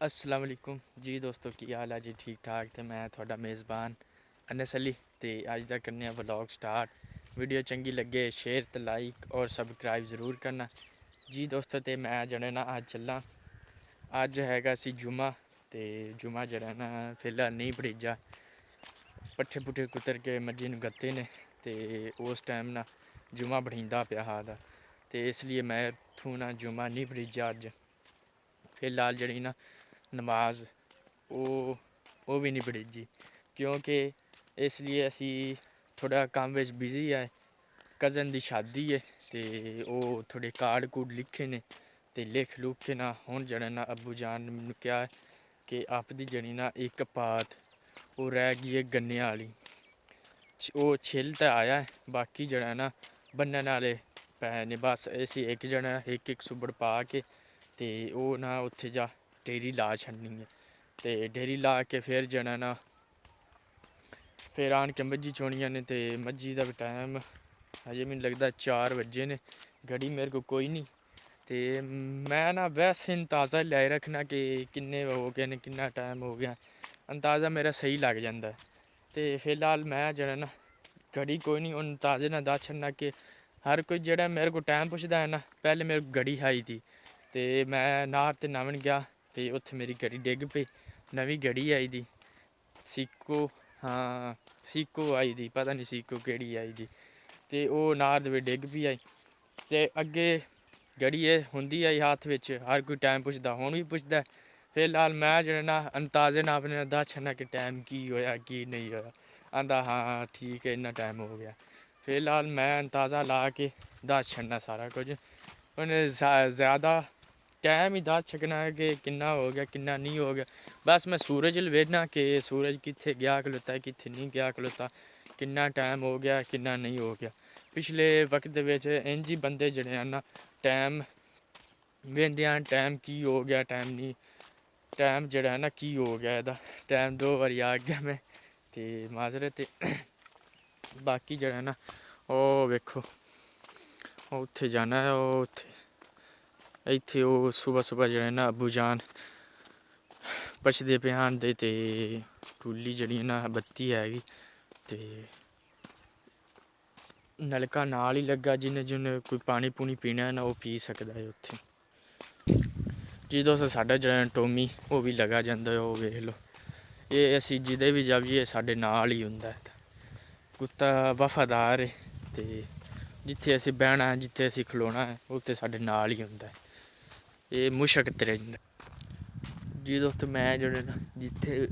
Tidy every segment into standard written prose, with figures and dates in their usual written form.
अस्सलाम वालेकुम जी दोस्तों, की हाल है जी? ठीक ठाक। तो मैं थोड़ा मेज़बान अनस अली ते अज दा करने व्लॉग स्टार्ट। वीडियो चंगी लगे शेयर ते लाइक और सब्सक्राइब ज़रूर करना जी दोस्तों। तो मैं जने ना अज चला, अज हैगा सी जुमा। ते जुमा जड़ा ना फिलहाल नहीं भड़ीजा, पट्ठे पुट्ठे कुतर के मज्जी नूं गत्ते ने ते उस टाइम ना जुमा बढ़ींदा पिया हा दा, ते इसलिए मैं इत्थूं ना जुमा नहीं भड़ीजा अज। फिलहाल जड़ी ना नमाज ਉਹ ਵੀ ਨਹੀਂ ਪੜ੍ਹੀ, ਕਿਉਂਕਿ ਇਸ ਲਈ ਅਸੀਂ ਥੋੜ੍ਹਾ ਕੰਮ ਵਿੱਚ ਬਿਜ਼ੀ ਹੈ। ਕਜ਼ਨ ਦੀ ਸ਼ਾਦੀ ਹੈ ਅਤੇ ਉਹ ਥੋੜ੍ਹੇ ਕਾਰਡ ਕੂਡ ਲਿਖੇ ਨੇ ਅਤੇ ਲਿਖ ਲੁਖ ਕੇ ਨਾ ਹੁਣ ਜਿਹੜਾ ਨਾ ਅੱਬੂ ਜਾਨ ਨੇ ਮੈਨੂੰ ਕਿਹਾ ਕਿ ਆਪਦੀ ਜਿਹੜੀ ਨਾ ਇੱਕ ਪਾਤ ਉਹ ਰਹਿ ਗਈ ਹੈ ਗੰਨਿਆਂ ਵਾਲੀ। ਉਹ ਛਿੱਲ ਤਾਂ ਆਇਆ, ਬਾਕੀ ਜਿਹੜਾ ਨਾ ਬੰਨਣ ਵਾਲੇ ਪੈ ਨੇ। ਬਸ ਅਸੀਂ ਇੱਕ ਜਣਾ ਇੱਕ ਸੁਬੜ ਪਾ ਕੇ ਅਤੇ ਉਹ ਨਾ ਉੱਥੇ ਜਾ ਢੇਰੀ ਲਾ ਛੱਡਣੀ ਹੈ। ਅਤੇ ਢੇਰੀ ਲਾ ਕੇ ਫਿਰ ਜਿਹੜਾ ਨਾ ਫਿਰ ਆਣ ਕੇ ਮੱਝੀ ਚੋਣੀਆਂ ਨੇ। ਅਤੇ ਮੱਝੀ ਦਾ ਵੀ ਟਾਈਮ ਹਜੇ ਮੈਨੂੰ ਲੱਗਦਾ 4 ਵਜੇ ਨੇ। ਘੜੀ ਮੇਰੇ ਕੋਲ ਕੋਈ ਨਹੀਂ, ਅਤੇ ਮੈਂ ਨਾ ਵੈਸੇ ਅੰਦਾਜ਼ਾ ਲੈ ਰੱਖਣਾ ਕਿ ਕਿੰਨੇ ਹੋ ਗਏ ਨੇ, ਕਿੰਨਾ ਟਾਈਮ ਹੋ ਗਿਆ। ਅੰਦਾਜ਼ਾ ਮੇਰਾ ਸਹੀ ਲੱਗ ਜਾਂਦਾ। ਅਤੇ ਫਿਲਹਾਲ ਮੈਂ ਜਿਹੜਾ ਨਾ ਘੜੀ ਕੋਈ ਨਹੀਂ, ਉਹ ਅੰਦਾਜ਼ੇ ਨਾਲ ਦੱਸ ਛੱਡਣਾ ਕਿ ਹਰ ਕੋਈ ਜਿਹੜਾ ਮੇਰੇ ਕੋਲ ਟਾਈਮ ਪੁੱਛਦਾ ਹੈ ਨਾ, ਪਹਿਲੇ ਮੇਰੇ ਕੋਲ ਘੜੀ ਆਈ ਤੀ ਅਤੇ ਮੈਂ ਨਾਹਰ 'ਤੇ ਨਹਾਉਣ ਗਿਆ ਅਤੇ ਉੱਥੇ ਮੇਰੀ ਘੜੀ ਡਿੱਗ ਪਈ। ਨਵੀਂ घड़ी आई दी सीको, हाँ सीको आई दी, पता नहीं सीको केड़ी आई दी। तो वो नार दे डिग भी आई ते अगे घड़ी होंदी आई हाथ विच। हर कोई टाइम पुछदा, हुण भी पुछदा। फिलहाल मैं जेह्ड़ा ना अंदाजे नाल अपने दस छड्डना कि टाइम की होया की नहीं होया। आंदा हाँ ठीक है इन्ना टाइम हो गया। फिलहाल मैं अंदाज़ा ला के दस छड्डना सारा कुछ। हुण ज़्यादा टाइम ही दस छकना है कि किन्ना हो गया किन्ना नहीं हो गया। बस मैं सूरज वेखना कि सूरज कित्थे गया खलोता, कित्थे नहीं गया खलोता, किन्ना टाइम हो गया किन्ना नहीं हो गया। पिछले वक्त विच इंज ही बंदे जेह्ड़े हैं ना टाइम वेंदे हैं, टाइम की हो गया टाइम नहीं, टाइम जेह्ड़ा है ना की हो गया एह्दा। टाइम 2 बारी आ गया मैं ते माजरत। बाकी जेह्ड़ा है ना ओह् वेखो उत्थे जाना है, ओह् उत्थे ਇੱਥੇ ਉਹ ਸੁਬਹ ਸੁਬਹ ਜਿਹੜੇ ਨਾ ਅੱਬੂ ਜਾਨ ਪੁੱਛਦੇ ਪਏ ਹਨ ਅਤੇ ਟੂਲੀ ਜਿਹੜੀ ਨਾ ਬੱਤੀ ਹੈਗੀ ਅਤੇ ਨਲਕਾ ਨਾਲ ਹੀ ਲੱਗਾ, ਜਿਹਨੇ ਕੋਈ ਪਾਣੀ ਪੂਣੀ ਪੀਣਾ ਨਾ ਉਹ ਪੀ ਸਕਦਾ ਹੈ ਉੱਥੇ। ਜੀ ਦੋਸਤੋ ਸਾਡਾ ਜਿਹੜਾ ਟੋਮੀ ਉਹ ਵੀ ਲੱਗਾ ਜਾਂਦਾ, ਉਹ ਵੇਖ ਲਓ। ਇਹ ਅਸੀਂ ਜਿਹਦੇ ਵੀ ਜਾਈਏ ਸਾਡੇ ਨਾਲ ਹੀ ਹੁੰਦਾ। ਕੁੱਤਾ ਵਫਾਦਾਰ ਹੈ ਅਤੇ ਜਿੱਥੇ ਅਸੀਂ ਬਹਿਣਾ ਜਿੱਥੇ ਅਸੀਂ ਖਲੋਣਾ ਹੈ ਉੱਥੇ ਸਾਡੇ ਨਾਲ ਹੀ ਹੁੰਦਾ। ਇਹ ਮੁਸ਼ਕ ਤੇ ਰਹਿੰਦਾ ਜੀ ਦੋਸਤੋ। ਮੈਂ ਜਿਹੜੇ ਨਾ ਜਿੱਥੇ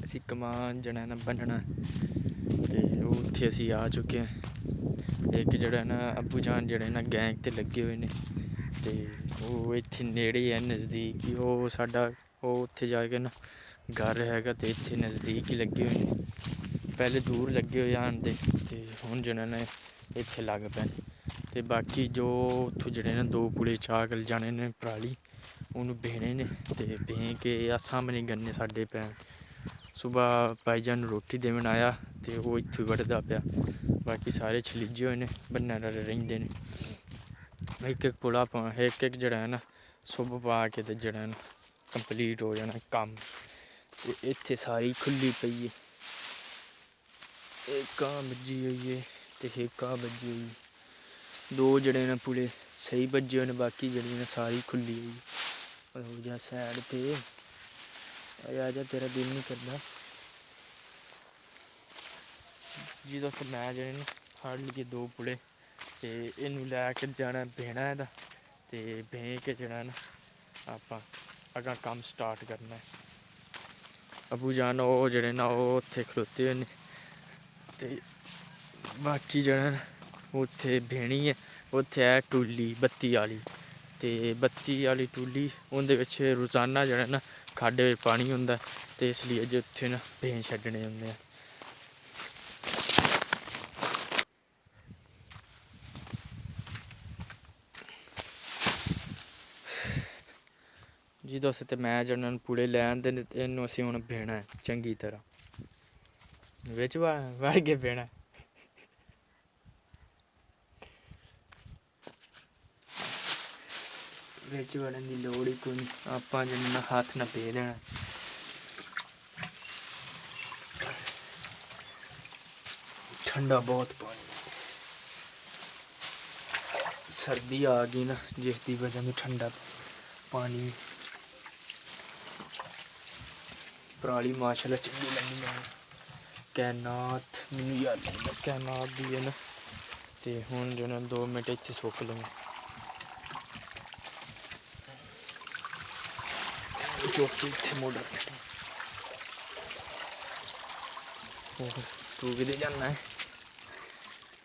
ਅਸੀਂ ਕਮਾਨ ਜਿਹੜਾ ਨਾ ਬੰਨਣਾ ਅਤੇ ਉੱਥੇ ਅਸੀਂ ਆ ਚੁੱਕੇ ਹਾਂ। ਇੱਕ ਜਿਹੜਾ ਨਾ ਅੱਬੂ ਜਾਨ ਜਿਹੜੇ ਨਾ ਗੈਂਗ 'ਤੇ ਲੱਗੇ ਹੋਏ ਨੇ ਅਤੇ ਉਹ ਇੱਥੇ ਨੇੜੇ ਹੈ ਨਜ਼ਦੀਕ ਹੀ। ਉਹ ਸਾਡਾ ਉਹ ਉੱਥੇ ਜਾ ਕੇ ਨਾ ਘਰ ਹੈਗਾ ਅਤੇ ਇੱਥੇ ਨਜ਼ਦੀਕ ਹੀ ਲੱਗੇ ਹੋਏ ਨੇ। ਪਹਿਲੇ ਦੂਰ ਲੱਗੇ ਹੋਏ ਹਨ ਅਤੇ ਹੁਣ ਜਿਹੜਾ ਨਾ ਇੱਥੇ ਲੱਗ ਪੈਣ। ਅਤੇ ਬਾਕੀ ਜੋ ਉੱਥੋਂ ਜਿਹੜੇ ਨੇ 2 ਪੁਲੇ ਚਾਕ ਜਾਣੇ ਨੇ ਪਰਾਲੀ ਉਹਨੂੰ ਬਹਿਣੇ ਨੇ ਅਤੇ ਬਹਿ ਕੇ ਆ ਸਾਹਮਣੇ ਗੰਨੇ ਸਾਡੇ ਪੈਣ। ਸੁਬਾਹ ਭਾਈਜਾਨ ਨੂੰ ਰੋਟੀ ਦੇਣ ਆਇਆ ਅਤੇ ਉਹ ਇੱਥੋਂ ਹੀ ਵੱਢਦਾ ਪਿਆ। ਬਾਕੀ ਸਾਰੇ ਛਲੀਜੇ ਹੋਏ ਨੇ, ਬੰਨਣ ਵਾਲੇ ਰਹਿੰਦੇ ਨੇ। ਇੱਕ ਪੁਲਾ ਪਾ ਇੱਕ ਜਿਹੜਾ ਹੈ ਨਾ ਸੁੱਬ ਪਾ ਕੇ ਅਤੇ ਜਿਹੜਾ ਨਾ ਕੰਪਲੀਟ ਹੋ ਜਾਣਾ ਕੰਮ। ਅਤੇ ਇੱਥੇ ਸਾਰੀ ਖੁੱਲ੍ਹੀ ਪਈ ਹੈ। ਇੱਕ ਆਹ ਵੱਜੀ ਹੋਈ ਹੈ ਅਤੇ ਇੱਕ ਆਹ ਵੱਜੀ ਹੋਈ। 2 ਜਿਹੜੇ ਨੇ ਪੁਲੇ ਸਹੀ ਵੱਜੇ ਹੋਏ ਨੇ, ਬਾਕੀ ਜਿਹੜੀ ਨੇ ਸਾਰੀ ਖੁੱਲ੍ਹੀ ਹੋਈ। ਹੋ ਜਾ ਸਾਈਡ 'ਤੇ ਆ ਜਾ, ਤੇਰਾ ਦਿਲ ਨਹੀਂ ਕਰਦਾ ਜੀ ਦੋਸਤੋ। ਮੈਂ ਜਿਹੜੇ ਨੇ ਫੜ ਲਈਏ 2 ਪੁਲੇ ਅਤੇ ਇਹਨੂੰ ਲੈ ਕੇ ਜਾਣਾ ਬਹਿਣਾ ਇਹਦਾ ਅਤੇ ਬਹਿ ਕੇ ਜਿਹੜਾ ਨਾ ਆਪਾਂ ਅਗਾਂਹ ਕੰਮ ਸਟਾਰਟ ਕਰਨਾ। ਅੱਬੂ ਜਾਨ ਉਹ ਜਿਹੜੇ ਨਾ ਉਹ ਉੱਥੇ ਖਲੋਤੇ ਹੋਏ ਨੇ ਅਤੇ ਬਾਕੀ ਜਿਹੜਾ ਨਾ ਉੱਥੇ ਬਹਿਣੀ ਹੈ। ਉੱਥੇ ਹੈ ਟੂਲੀ ਬੱਤੀ ਵਾਲੀ ਅਤੇ ਬੱਤੀ ਵਾਲੀ ਟੂਲੀ ਉਹਦੇ ਵਿੱਚ ਰੋਜ਼ਾਨਾ ਜਿਹੜਾ ਨਾ ਖਾਡੇ ਵਿੱਚ ਪਾਣੀ ਹੁੰਦਾ ਅਤੇ ਇਸ ਲਈ ਅਜੇ ਉੱਥੇ ਨਾ ਭੇਂ ਛੱਡਣੇ ਹੁੰਦੇ ਆ। ਜੀ ਦੋਸਤੋ ਅਤੇ ਮੈਂ ਜਿਹੜਾ ਪੁੜੇ ਲੈ ਆਉਂਦੇ ਨੇ ਅਤੇ ਇਹਨੂੰ ਅਸੀਂ ਹੁਣ ਬਹਿਣਾ ਚੰਗੀ ਤਰ੍ਹਾਂ ਵਿੱਚ ਵੜ ਕੇ ਬਹਿਣਾ। ਵਿੱਚ ਵੜਨ ਦੀ ਲੋੜ ਹੀ ਕੋਈ ਨਹੀਂ, ਆਪਾਂ ਜਿੰਨਾ ਹੱਥ ਨਾ ਪੇ ਦੇਣਾ। ठंडा बहुत पानी, सर्दी आ गई ना जिसकी वजह से ठंडा पानी। पराली माशाल्लाह चंगी लगी मैं कैनात मैनू याद लगता कैनात दी है ना। तो हुण जो ना 2 मिनट इत्थे सुक लूँगा चौकी इत्थे मोड़ तू कि जाना है।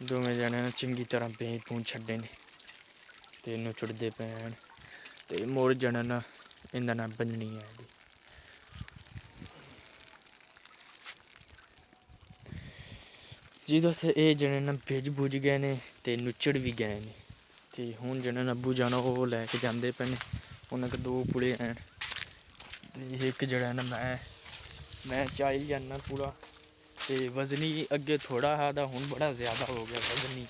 दोवें जने ने चंगी तरह बें पूं छड्डे ने ते नुचड़दे पैन ते मुड़ जने ना इंदा ना बन्ननी है जी। जी दोस्त ये जने ना भिज भुज गए ने ते नुचड़ भी गए ने ते हुण जने ना अब्बू जाना वो लैके जांदे पे ने। उन्हें 2 पुड़े हैं ते एक जड़ा ना मैं चाई जाना पूरा ते वजनी अगे थोड़ा हा दा हुण बड़ा ज़्यादा हो गया वजनी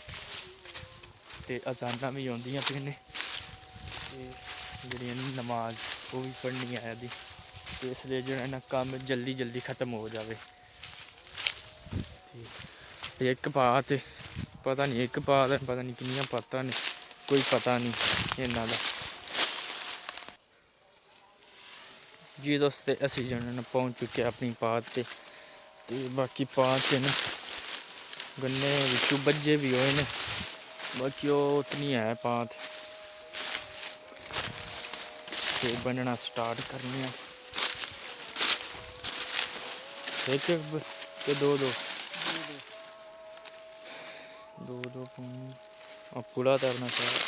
ते अजाना भी आउंदियां पे ने ते जेह्ड़ियां नमाज वो भी पढ़नी आया दी ते इसलिए जो है ना कम जल्दी जल्दी ख़त्म हो जावे। एक पा ते पता नहीं एक पा ते पता नहीं किन्नियां पातां ने कोई पता नहीं इन्ना दा। जी दोस्त असी जो है ना पहुँच चुके अपनी पात ते बाकी पात ते ना गन्ने विचों बज्जे भी होए ने बाकी वो उतनी है पात ते बनना स्टार्ट करने एक के दो पूरा तैरना चाहिए।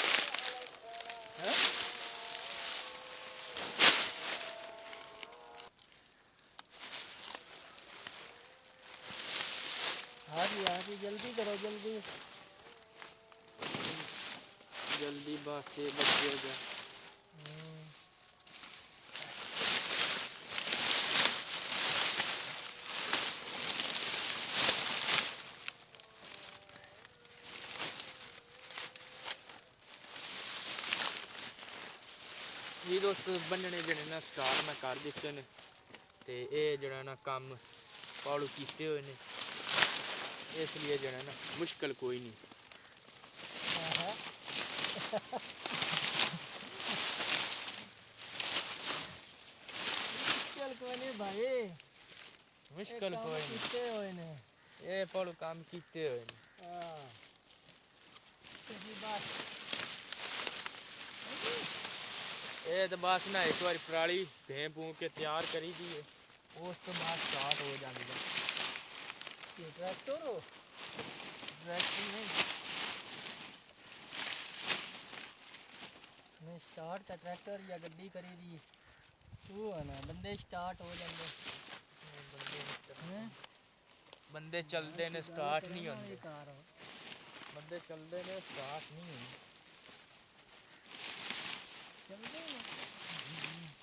हाँ जी जल्दी करो जल्दी बस ये बच्चे हो जाए। जी दोस्त बनने जने ना स्टार्ट मैं कर दिते ने ते ये जड़ा ना कम पालू कीते हुए ने इसलिए जड़ा ना मुश्किल कोई नहीं। भाई मुश्किल कोई नहीं ये पालू काम कीते हुए ने। ये तो बस ना एक बार पराली भें भूं के तैयार करी दी है उस तो बाद स्टार्ट हो जाती है। ट्रैक्टर नहीं स्टार्ट का ट्रैक्टर या गड्डी करी दी तू है ना बंदे स्टार्ट हो जाते बंदे चलते ने स्टार्ट नहीं होंगे बंदे चलते ने स्टार्ट नहीं होंगे चलते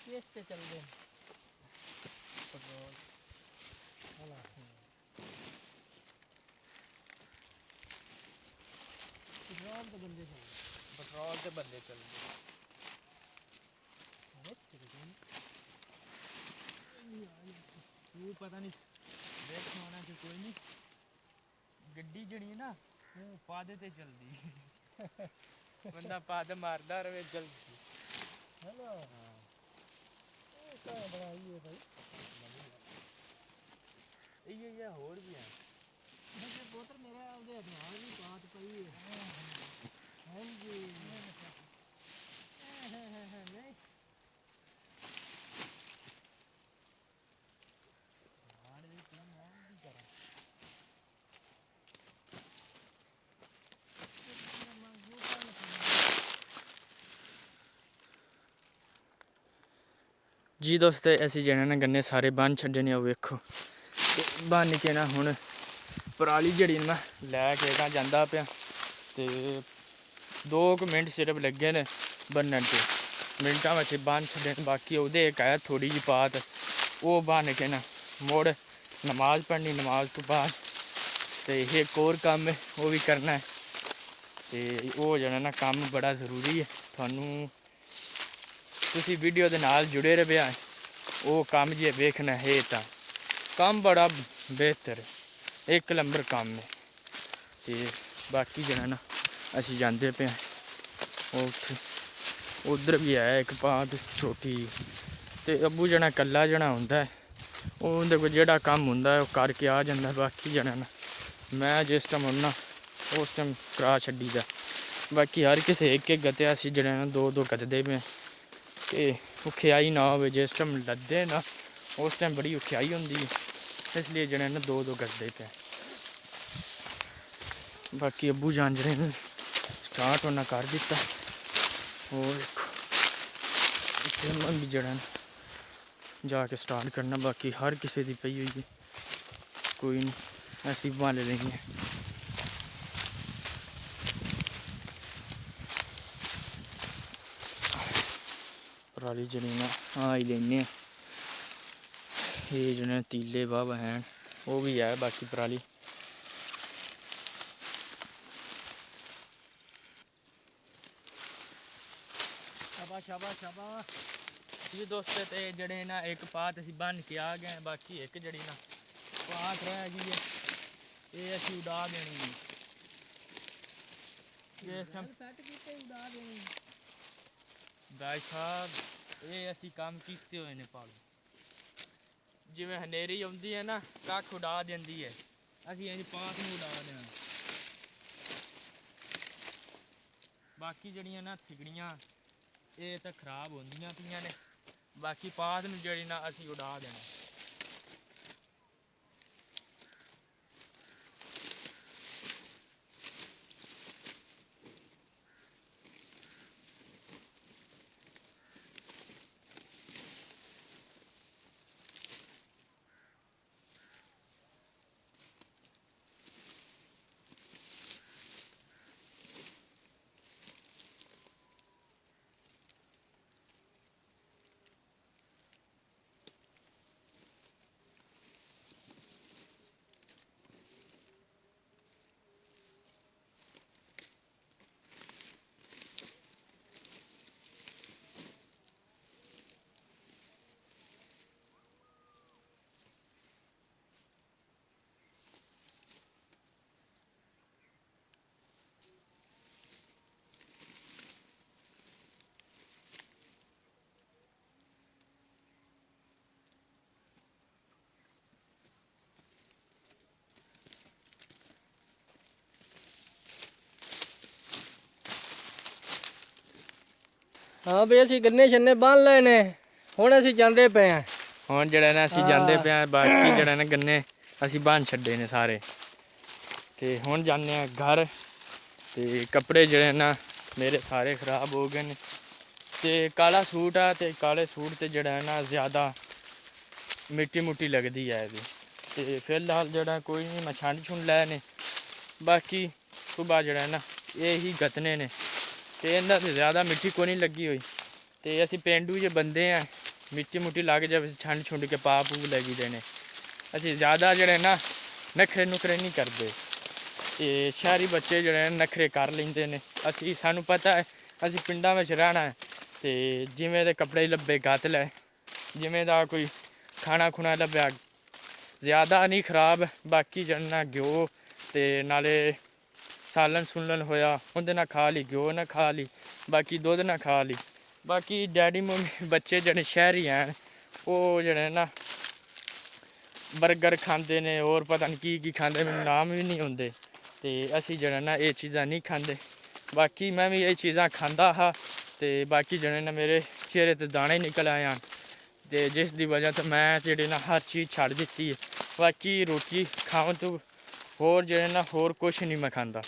किस पे चलते पेट्रोल तो बंदे पेट्रोल से बंदे चलते तू पता नहीं देख होना कि कोई नहीं गड्डी जड़ी ना पादे ते चलती बंदा पाद मारदा रहे जल्दी हेलो क्या बनाई है भाई ये होर भी है मुझे पुत्र मेरे आदे हथियार भी बात पई है हां जी नहीं जी दोस्त असी जने ना गन्ने सारे बन छड्डे ने वेखो बन के ना हुण पराली जड़ी मैं लैके जांदा पिया ते 2 मिनट सिर्फ लगे ने बन्नण ते मिनटां बिच बन छड्डे बाकी ओहदे एक है थोड़ी जी पात वो बन के ना मुड़ नमाज पढ़नी नमाज तो बाद ते एक और कम है वो भी करना है ते वो जड़ा ना कम बड़ा ज़रूरी है थानू ਤੁਸੀਂ ਵੀਡੀਓ ਦੇ ਨਾਲ ਜੁੜੇ ਰਹਿਆ ਉਹ ਕੰਮ ਜੇ ਵੇਖਣਾ ਹੈ ਤਾਂ ਕੰਮ ਬੜਾ ਬਿਹਤਰ ਹੈ, ਇੱਕ ਨੰਬਰ ਕੰਮ ਹੈ। ਤੇ ਬਾਕੀ ਜਿਹੜਾ ਨਾ ਅਸੀਂ ਜਾਂਦੇ ਪਏ ਉੱਥੇ ਉਧਰ ਵੀ ਹੈ ਇੱਕ ਪਾਤ ਛੋਟੀ ਤੇ ਅੱਬੂ ਜਣਾ ਇਕੱਲਾ ਜਣਾ ਹੁੰਦਾ ਉਹਦੇ ਕੋਲ ਜਿਹੜਾ ਕੰਮ ਹੁੰਦਾ ਉਹ ਕਰਕੇ ਆ ਜਾਂਦਾ। ਬਾਕੀ ਜਣਾ ਨਾ ਮੈਂ ਜਿਸ ਟਾਈਮ ਹੁੰਦਾ ਉਸ ਟਾਈਮ ਕਰਾ ਛੱਡੀਦਾ। ਬਾਕੀ ਹਰ ਕਿਸੇ ਇੱਕ ਗਤਿਆ ਅਸੀਂ ਜਿਹੜੇ ਨਾ ਦੋ ਕੱਟਦੇ ਪਏ ਕਿ ਔਖਿਆਈ ਨਾ ਹੋਵੇ। ਜਿਸ ਟਾਈਮ ਲੱਦੇ ਨਾ ਉਸ ਟਾਈਮ ਬੜੀ ਔਖਿਆਈ ਹੁੰਦੀ ਹੈ, ਇਸ ਲਈ ਜਿਹੜੇ ਨਾ ਦੋ ਕੱਟਦੇ ਪਏ। ਬਾਕੀ ਅੱਬੂ ਜਾਨ ਜਿਹੜੇ ਨੇ ਸਟਾਰਟ ਉਹਨਾਂ ਕਰ ਦਿੱਤਾ। ਉਹ ਦੇਖੋ ਇੱਥੇ ਮੈਂ ਵੀ ਜਿਹੜਾ ਜਾ ਕੇ ਸਟਾਰਟ ਕਰਨਾ। ਬਾਕੀ ਹਰ ਕਿਸੇ ਦੀ ਪਈ ਹੋਈ ਹੈ, ਕੋਈ ਨਹੀਂ ਅਸੀਂ ਭਾਲ ਲੈਂਦੇ। ਪਰਾਲੀ ਜਿਹੜੀ ਨਾ ਆ ਹੀ ਲੈਂਦੇ ਹਾਂ। ਇਹ ਜਿਹੜੇ ਤੀਲੇ ਬਾਬਾ ਹੈ ਉਹ ਵੀ ਹੈ। ਬਾਕੀ ਪਰਾਲੀ ਸ਼ਾਬਾਸ਼ ਜੀ ਦੋਸਤੋ। ਤੇ ਜਿਹੜੇ ਨਾ ਇੱਕ ਪਾਤ ਅਸੀਂ ਬੰਨ ਕੇ ਆ ਗਏ। ਬਾਕੀ ਇੱਕ ਜਿਹੜੀ ਨਾ ਪਾਤ ਰਹਿ ਗਈ ਹੈ, ਇਹ ਅਸੀਂ ਉਡਾ ਦੇਣੀ ਹੈ। ਭਾਈ ਸਾਹਿਬ ਇਹ ਅਸੀਂ ਕੰਮ ਕੀਤੇ ਹੋਏ ਨੇ ਪਾਲੋ। ਜਿਵੇਂ ਹਨੇਰੀ ਆਉਂਦੀ ਹੈ ਨਾ ਕੱਖ ਉਡਾ ਦਿੰਦੀ ਹੈ, ਅਸੀਂ ਇੰਝ ਪਾਤ ਨੂੰ ਉਡਾ ਦੇਣਾ। ਬਾਕੀ ਜਿਹੜੀਆਂ ਨਾ ਥਿਗੜੀਆਂ ਇਹ ਤਾਂ ਖਰਾਬ ਹੁੰਦੀਆਂ ਪਈਆਂ ਨੇ। ਬਾਕੀ ਪਾਤ ਨੂੰ ਜਿਹੜੀ ਨਾ ਅਸੀਂ ਉਡਾ ਦੇਣਾ। ਹਾਂ ਬਈ ਅਸੀਂ ਗੰਨੇ ਛੰਨੇ ਬੰਨ ਲਏ ਨੇ, ਹੁਣ ਅਸੀਂ ਜਾਂਦੇ ਪਏ ਹਾਂ। ਹੁਣ ਜਿਹੜਾ ਨਾ ਅਸੀਂ ਜਾਂਦੇ ਪਏ ਹਾਂ। ਬਾਕੀ ਜਿਹੜਾ ਨਾ ਗੰਨੇ ਅਸੀਂ ਬੰਨ ਛੱਡੇ ਨੇ ਸਾਰੇ। ਤੇ ਹੁਣ ਜਾਂਦੇ ਹਾਂ ਘਰ। ਤੇ ਕੱਪੜੇ ਜਿਹੜੇ ਨਾ ਮੇਰੇ ਸਾਰੇ ਖਰਾਬ ਹੋ ਗਏ ਨੇ। ਤੇ ਕਾਲਾ ਸੂਟ ਆ ਤੇ ਕਾਲੇ ਸੂਟ ਤੇ ਜਿਹੜਾ ਨਾ ਜ਼ਿਆਦਾ ਮਿੱਟੀ ਮੁੱਟੀ ਲੱਗਦੀ ਹੈ ਇਹਦੀ। ਤੇ ਫਿਲਹਾਲ ਜਿਹੜਾ ਕੋਈ ਨਹੀਂ ਮੈਂ ਛੰਡ ਛੁੰਡ ਲਏ ਨੇ। ਬਾਕੀ ਸੁਬਾਹ ਜਿਹੜਾ ਨਾ ਇਹ ਹੀ ਗਤਨੇ ਨੇ ਤੇ ਇਹਨਾਂ 'ਤੇ ਜ਼ਿਆਦਾ ਮਿੱਟੀ ਕੋਈ ਨਹੀਂ ਲੱਗੀ ਹੋਈ। ਤੇ ਅਸੀਂ ਪੇਂਡੂ ਜੇ ਬੰਦੇ ਆ, ਮਿੱਟੀ ਮੁੱਟੀ ਲੱਗ ਜਾਵੇ ਛੰਡ ਛੁੰਡ ਕੇ ਪਾ ਪੂ ਲੱਗੀ ਦੇ ਨੇ। ਅਸੀਂ ਜ਼ਿਆਦਾ ਜਿਹੜੇ ਨਾ ਨਖਰੇ ਨੁਖਰੇ ਨਹੀਂ ਕਰਦੇ। ਤੇ ਸ਼ਹਿਰੀ ਬੱਚੇ ਜਿਹੜੇ ਨਖਰੇ ਕਰ ਲੈਂਦੇ ਨੇ। ਸਾਨੂੰ ਪਤਾ ਹੈ ਅਸੀਂ ਪਿੰਡਾਂ ਵਿੱਚ ਰਹਿਣਾ ਹੈ। ਤੇ ਜਿਵੇਂ ਦੇ ਕੱਪੜੇ ਲੱਭੇ ਗੱਤ ਲੈ, ਜਿਵੇਂ ਦਾ ਕੋਈ ਖਾਣਾ ਖੁਣਾ ਲੱਭਿਆ ਜ਼ਿਆਦਾ ਨਹੀਂ ਖਰਾਬ। ਬਾਕੀ ਜਿਹੜਾ ਘਿਓ ਤੇ ਨਾਲੇ ਸਾਲਣ ਸੁਲਣ ਹੋਇਆ ਉਹਦੇ ਨਾਲ ਖਾ ਲਈ, ਘਿਓ ਨਾਲ ਖਾ ਲਈ, ਬਾਕੀ ਦੁੱਧ ਨਾਲ ਖਾ ਲਈ। ਬਾਕੀ ਡੈਡੀ ਮੰਮੀ ਬੱਚੇ ਜਿਹੜੇ ਸ਼ਹਿਰੀ ਹਨ ਉਹ ਜਿਹੜੇ ਨਾ ਬਰਗਰ ਖਾਂਦੇ ਨੇ, ਹੋਰ ਪਤਾ ਨਹੀਂ ਕੀ ਖਾਂਦੇ, ਮੈਨੂੰ ਨਾਮ ਵੀ ਨਹੀਂ ਹੁੰਦੇ। ਤੇ ਅਸੀਂ ਜਿਹੜਾ ਨਾ ਇਹ ਚੀਜ਼ਾਂ ਨਹੀਂ ਖਾਂਦੇ। ਬਾਕੀ ਮੈਂ ਵੀ ਇਹ ਚੀਜ਼ਾਂ ਖਾਂਦਾ ਹਾਂ। ਤੇ ਬਾਕੀ ਜਿਹੜੇ ਨਾ ਮੇਰੇ ਚਿਹਰੇ 'ਤੇ ਦਾਣੇ ਨਿਕਲ ਆਏ ਹਨ ਤੇ ਜਿਸ ਦੀ ਵਜ੍ਹਾ ਤੋਂ ਮੈਂ ਜਿਹੜੇ ਨਾ ਹਰ ਚੀਜ਼ ਛੱਡ ਦਿੱਤੀ ਹੈ। ਬਾਕੀ ਰੋਟੀ ਖਾਣ ਤੋਂ ਹੋਰ ਜਿਹੜੇ ਨਾ ਹੋਰ ਕੁਛ ਨਹੀਂ ਮੈਂ ਖਾਂਦਾ।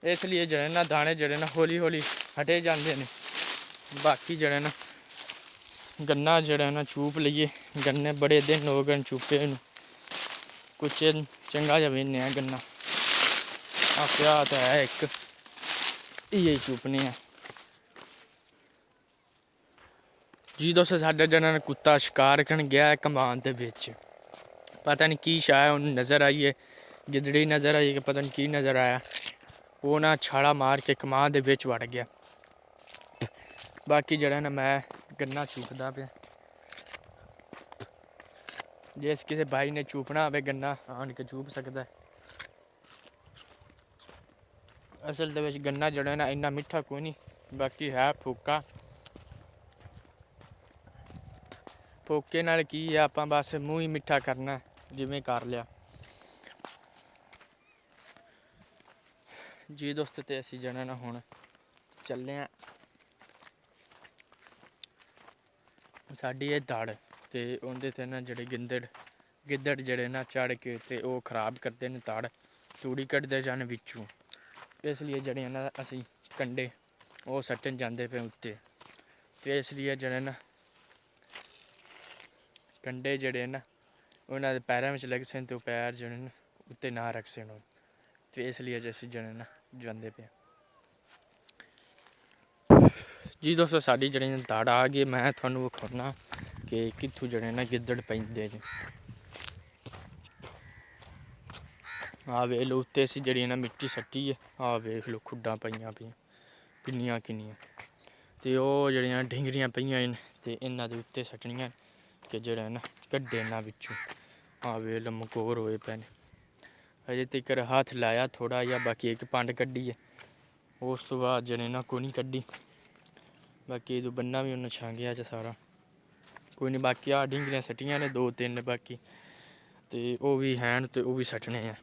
ਇਸ ਲਈ ਜਿਹੜੇ ਨਾ ਦਾਣੇ ਜਿਹੜੇ ਨਾ ਹੌਲੀ ਹੌਲੀ ਹਟੇ ਜਾਂਦੇ ਨੇ। ਬਾਕੀ ਜਿਹੜੇ ਨਾ ਗੰਨਾ ਜਿਹੜਾ ਨਾ ਚੂਪ ਲਈਏ। ਗੰਨੇ ਬੜੇ ਦਿਨ ਹੋ ਗਏ ਚੂਪੇ ਨੂੰ। ਕੁਛ ਚੰਗਾ ਜਿਹਾ ਵੇਨੇ ਆ ਗੰਨਾ ਆ ਪਿਆ ਤਾਂ ਹੈ ਇੱਕ, ਇਹ ਚੂਪਨੇ ਆ ਜੀ। ਦੋਸਤੋ ਸਾਡਾ ਜਿਹੜਾ ਨਾ ਕੁੱਤਾ ਸ਼ਿਕਾਰ ਕਰਨ ਗਿਆ ਕਮਾਨ ਦੇ ਵਿੱਚ। ਪਤਾ ਨਹੀਂ ਕੀ ਸ਼ਾਇਦ ਉਹਨੂੰ ਨਜ਼ਰ ਆਈ ਹੈ, ਗਿੱਦੜੀ ਨਜ਼ਰ ਆਈ ਕਿ ਪਤਾ ਨਹੀਂ ਕੀ ਨਜ਼ਰ ਆਇਆ। ਉਹ ਨਾ ਛਾਲਾ ਮਾਰ ਕੇ ਕਮਾਨ ਦੇ ਵਿੱਚ ਵੜ ਗਿਆ। ਬਾਕੀ ਜਿਹੜਾ ਨਾ ਮੈਂ ਗੰਨਾ ਚੂਪਦਾ ਪਿਆ। ਜੇ ਕਿਸੇ ਬਾਈ ਨੇ ਚੂਪਣਾ ਹੋਵੇ ਗੰਨਾ ਆਣ ਕੇ ਚੂਪ ਸਕਦਾ। ਅਸਲ ਦੇ ਵਿੱਚ ਗੰਨਾ ਜਿਹੜਾ ਨਾ ਇੰਨਾ ਮਿੱਠਾ ਕੋਈ ਨਹੀਂ, ਬਾਕੀ ਹੈ ਫੋਕਾ। ਫੋਕੇ ਨਾਲ ਕੀ ਆ, ਆਪਾਂ ਬਸ ਮੂੰਹ ਹੀ ਮਿੱਠਾ ਕਰਨਾ ਜਿਵੇਂ ਕਰ ਲਿਆ ਜੀ ਦੋਸਤੋ। ਤੇ ਅਸੀਂ ਜਿਹੜਾ ਨਾ ਹੁਣ ਚੱਲੇ ਹਾਂ ਸਾਡੀ ਇਹ ਦੜ, ਤੇ ਉਹਦੇ 'ਤੇ ਨਾ ਜਿਹੜੇ ਗਿੱਦੜ ਜਿਹੜੇ ਨਾ ਚੜ੍ਹ ਕੇ ਤੇ ਉਹ ਖ਼ਰਾਬ ਕਰਦੇ ਨੇ ਦੜ, ਤੂੜੀ ਕੱਢਦੇ ਜਾਣ ਵਿੱਚੋਂ। ਇਸ ਲਈ ਜਿਹੜੇ ਨਾ ਅਸੀਂ ਕੰਡੇ ਉਹ ਸੱਟਣ ਜਾਂਦੇ ਪਏ ਉੱਤੇ। ਤੇ ਇਸ ਲਈ ਜਿਹੜੇ ਨਾ ਕੰਡੇ ਜਿਹੜੇ ਨਾ ਉਹਨਾਂ ਦੇ ਪੈਰਾਂ ਵਿੱਚ ਲੱਗ ਸਨ, ਤੇ ਉਹ ਪੈਰ ਜਿਹੜੇ ਨੇ ਉੱਤੇ ਨਾ ਰੱਖ ਸਨ। ਤੇ ਇਸ ਲਈ ਅੱਜ ਅਸੀਂ ਜਿਹੜੇ ਨਾ ਜਾਂਦੇ ਪਏ ਜੀ ਦੋਸਤੋ। ਸਾਡੀ ਜਿਹੜੀ ਦੜ ਆ ਗਈ, ਮੈਂ ਤੁਹਾਨੂੰ ਵਿਖਾਉਣਾ ਕਿ ਕਿੱਥੋਂ ਜਿਹੜੇ ਨਾ ਗਿੱਦੜ ਪੈਂਦੇ ਨੇ। ਆਹ ਵੇਖ ਲਓ ਉੱਤੇ ਅਸੀਂ ਜਿਹੜੀ ਨਾ ਮਿੱਟੀ ਸੱਟੀ ਹੈ, ਆਹ ਵੇਖ ਲਓ ਖੁੱਡਾਂ ਪਈਆਂ ਕਿੰਨੀਆਂ। ਤੇ ਉਹ ਜਿਹੜੀਆਂ ਢਿੰਗਰੀਆਂ ਪਈਆਂ ਨੇ ਤੇ ਇਹਨਾਂ ਦੇ ਉੱਤੇ ਸੱਟਣੀਆਂ ਕਿ ਜਿਹੜਾ ਨਾ ਕੱਢੇ ਇਹਨਾਂ ਵਿੱਚੋਂ। ਆਹ ਵੇਖ ਲਓ ਮਕੋਰ ਹੋਏ ਪਏ ਨੇ। ਅਜੇ ਤੱਕ ਹੱਥ ਲਾਇਆ ਥੋੜ੍ਹਾ ਜਿਹਾ, ਬਾਕੀ ਇੱਕ ਪੰਡ ਕੱਢੀ ਹੈ। ਉਸ ਤੋਂ ਬਾਅਦ ਜਿਹੜੇ ਨਾ ਕੋਈ ਨਹੀਂ ਕੱਢੀ, ਬਾਕੀ ਇਹ ਬੰਨਾ ਵੀ ਉਹਨੇ ਛਾਂਗਿਆ ਚ ਸਾਰਾ ਕੋਈ ਨਹੀਂ। ਬਾਕੀ ਆਹ ਢਿੰਗਰੀਆਂ ਸੱਟੀਆਂ ਨੇ 2-3 ਬਾਕੀ, ਤੇ ਉਹ ਵੀ ਹੈਨ ਤੇ ਉਹ ਵੀ ਸੱਟਣੇ ਆ।